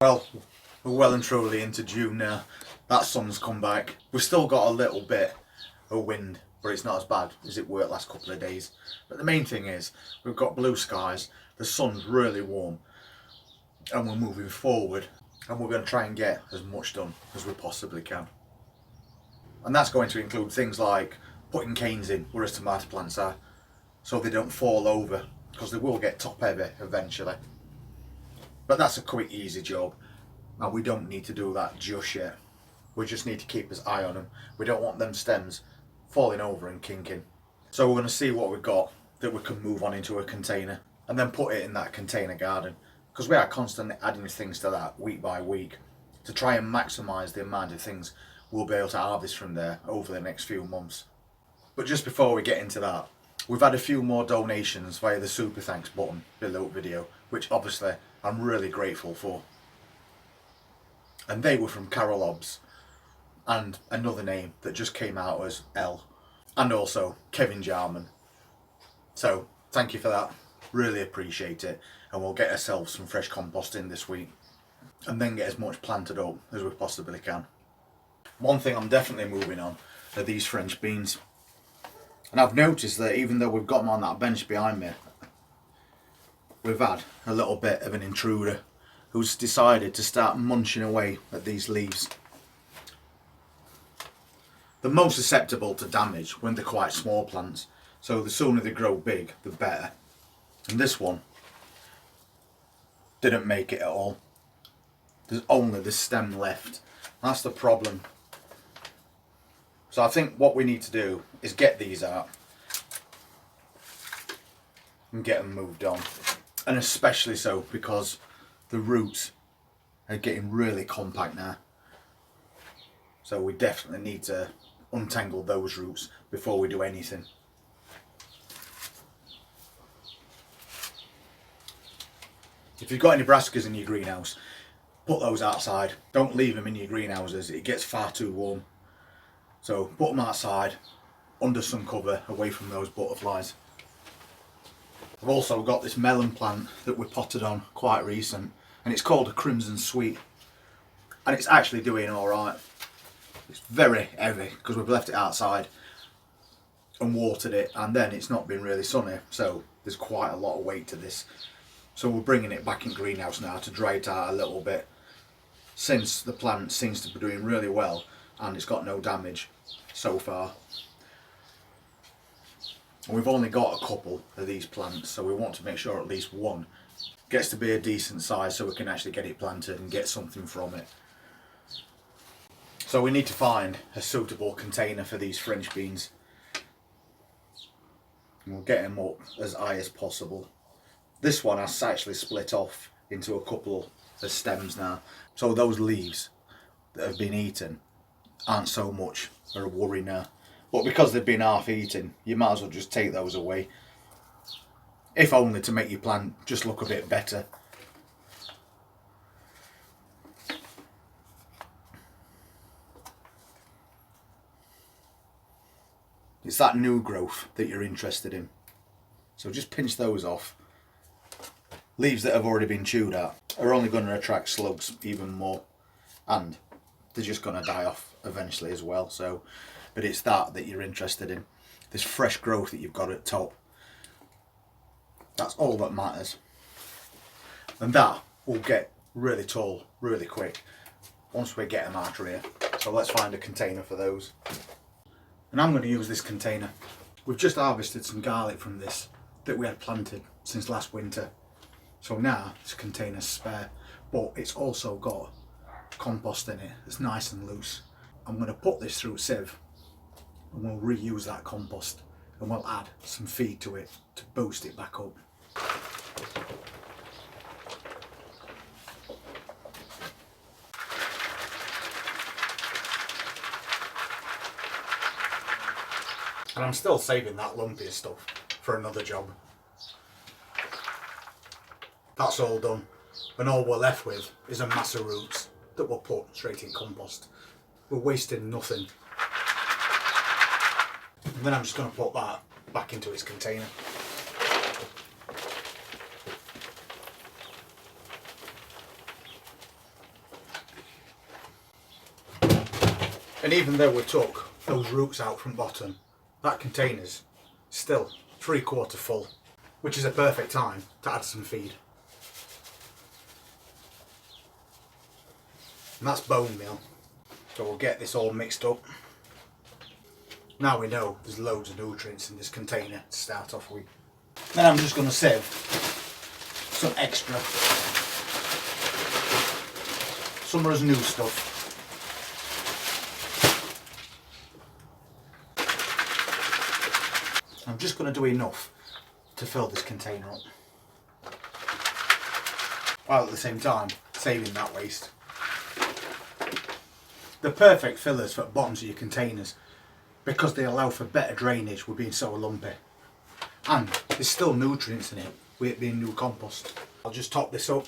Well, we're well and truly into June now. That sun's come back. We've still got a little bit of wind, but it's not as bad as it were the last couple of days. But the main thing is, we've got blue skies, the sun's really warm, and we're moving forward, and we're going to try and get as much done as we possibly can. And that's going to include things like putting canes in where his tomato plants are, so they don't fall over, because they will get top heavy eventually. But that's a quick, easy job, and we don't need to do that just yet. We just need to keep his eye on them. We don't want them stems falling over and kinking. So we're going to see what we've got that we can move on into a container, and then put it in that container garden, because we are constantly adding things to that week by week to try and maximise the amount of things we'll be able to harvest from there over the next few months. But just before we get into that, we've had a few more donations via the super thanks button below the video, which obviously I'm really grateful for. And they were from Carol Hobbs and another name that just came out as L, and also Kevin Jarman. So thank you for that, really appreciate it, and we'll get ourselves some fresh compost in this week and then get as much planted up as we possibly can. One thing I'm definitely moving on are these French beans. And I've noticed that even though we've got them on that bench behind me, we've had a little bit of an intruder who's decided to start munching away at these leaves. They're most susceptible to damage when they're quite small plants, so the sooner they grow big, the better. And this one didn't make it at all. There's only the stem left. That's the problem. So I think what we need to do is get these out and get them moved on. And especially so because the roots are getting really compact now. So we definitely need to untangle those roots before we do anything. If you've got any brassicas in your greenhouse, put those outside. Don't leave them in your greenhouses, it gets far too warm. So put them outside, under some cover, away from those butterflies. I've also got this melon plant that we potted on quite recent, and it's called a Crimson Sweet. And it's actually doing alright. It's very heavy because we've left it outside and watered it, and then it's not been really sunny, so there's quite a lot of weight to this. So we're bringing it back in greenhouse now to dry it out a little bit, since the plant seems to be doing really well and it's got no damage so far. And we've only got a couple of these plants, so we want to make sure at least one gets to be a decent size so we can actually get it planted and get something from it. So we need to find a suitable container for these French beans. And we'll get them up as high as possible. This one has actually split off into a couple of stems now, so those leaves that have been eaten aren't so much of a worry now. But because they've been half eaten, you might as well just take those away, if only to make your plant just look a bit better. It's that new growth that you're interested in, so just pinch those off. Leaves that have already been chewed at are only going to attract slugs even more, and they're just going to die off eventually as well. So, but it's that you're interested in, this fresh growth that you've got at top. That's all that matters, and that will get really tall really quick once we get them out of here. So let's find a container for those, and I'm going to use this container. We've just harvested some garlic from this that we had planted since last winter. So now this container's spare, but it's also got compost in it. It's nice and loose. I'm going to put this through a sieve and we'll reuse that compost, and we'll add some feed to it to boost it back up. And I'm still saving that lumpier stuff for another job. That's all done, and all we're left with is a mass of roots that we'll put straight in compost. We're wasting nothing. And then I'm just going to put that back into its container. And even though we took those roots out from bottom, that container's still 3/4 full, which is a perfect time to add some feed. And that's bone meal. So we'll get this all mixed up. Now we know there's loads of nutrients in this container to start off with. Then I'm just going to save some extra. Some of us new stuff. I'm just going to do enough to fill this container up, while at the same time saving that waste. They're perfect fillers for the bottoms of your containers because they allow for better drainage with being so lumpy. And there's still nutrients in it with it being new compost. I'll just top this up.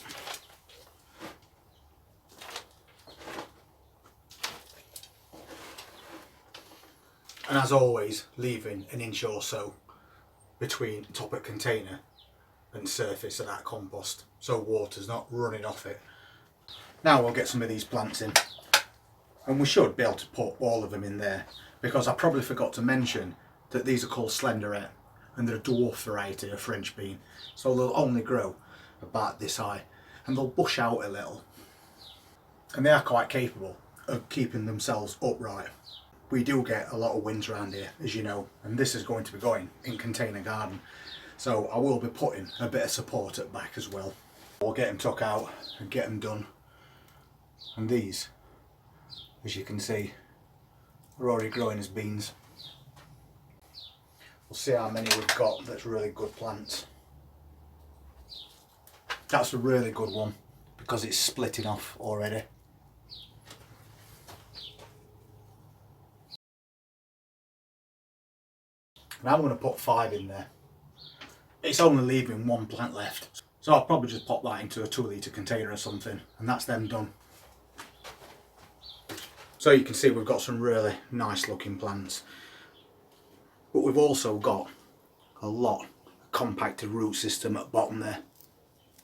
And as always, leaving an inch or so between top of container and surface of that compost, so water's not running off it. Now we'll get some of these plants in, and we should be able to put all of them in there, because I probably forgot to mention that these are called Slenderette, and they're a dwarf variety of French bean, so they'll only grow about this high, and they'll bush out a little, and they are quite capable of keeping themselves upright. We do get a lot of winds around here, as you know, and this is going to be going in container garden, so I will be putting a bit of support at the back as well. We'll get them took out and get them done. And these, as you can see, are already growing as beans. We'll see how many we've got that's really good plants. That's a really good one because it's splitting off already. And I'm going to put 5 in there. It's only leaving 1 plant left, so I'll probably just pop that into a 2-litre container or something, and that's them done. So you can see we've got some really nice looking plants, but we've also got a lot of compacted root system at the bottom there,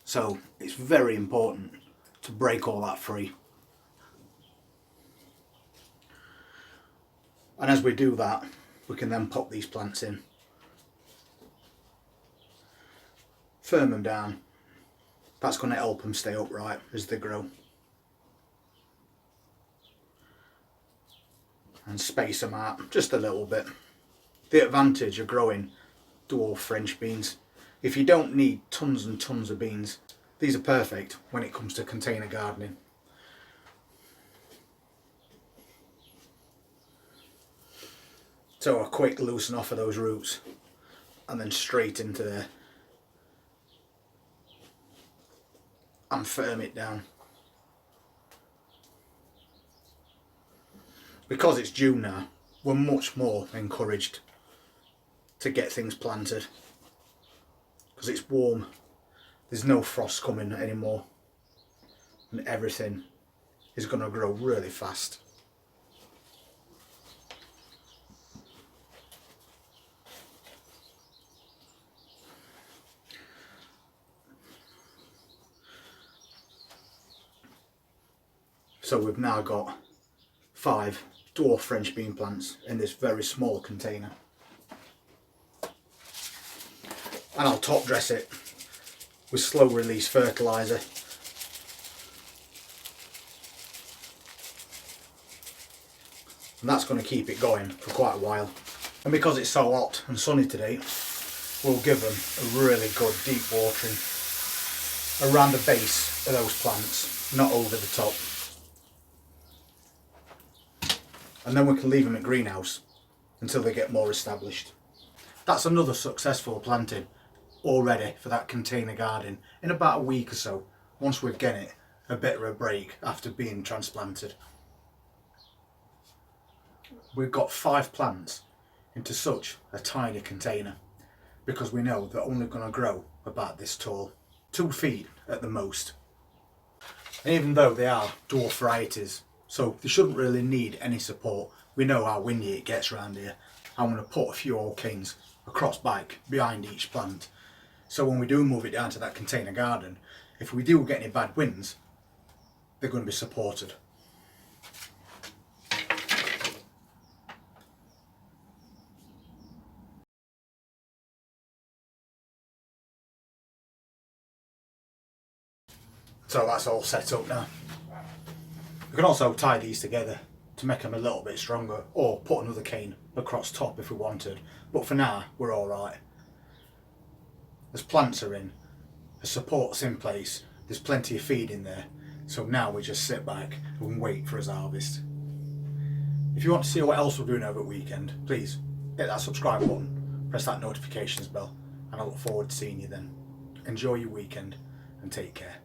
so it's very important to break all that free. And as we do that, we can then pop these plants in, firm them down. That's going to help them stay upright as they grow, and space them out just a little bit. The advantage of growing dwarf French beans, if you don't need tons and tons of beans, these are perfect when it comes to container gardening. So a quick loosen off of those roots and then straight into there and firm it down. Because it's June now, we're much more encouraged to get things planted because it's warm, there's no frost coming anymore, and everything is going to grow really fast. So we've now got 5 dwarf French bean plants in this very small container. And I'll top dress it with slow release fertiliser. And that's going to keep it going for quite a while. And because it's so hot and sunny today, we'll give them a really good deep watering around the base of those plants, not over the top. And then we can leave them in greenhouse until they get more established. That's another successful planting already for that container garden in about a week or so, once we've given it a bit of a break after being transplanted. We've got 5 plants into such a tiny container because we know they're only going to grow about this tall, 2 feet at the most. And even though they are dwarf varieties, so they shouldn't really need any support. We know how windy it gets around here. I'm going to put a few old canes across back behind each plant. So when we do move it down to that container garden, if we do get any bad winds, they're going to be supported. So that's all set up now. We can also tie these together to make them a little bit stronger, or put another cane across top if we wanted, but for now we're alright. As plants are in, the support's in place, there's plenty of feed in there, so now we just sit back and wait for his harvest. If you want to see what else we're doing over the weekend, please hit that subscribe button, press that notifications bell, and I look forward to seeing you then. Enjoy your weekend and take care.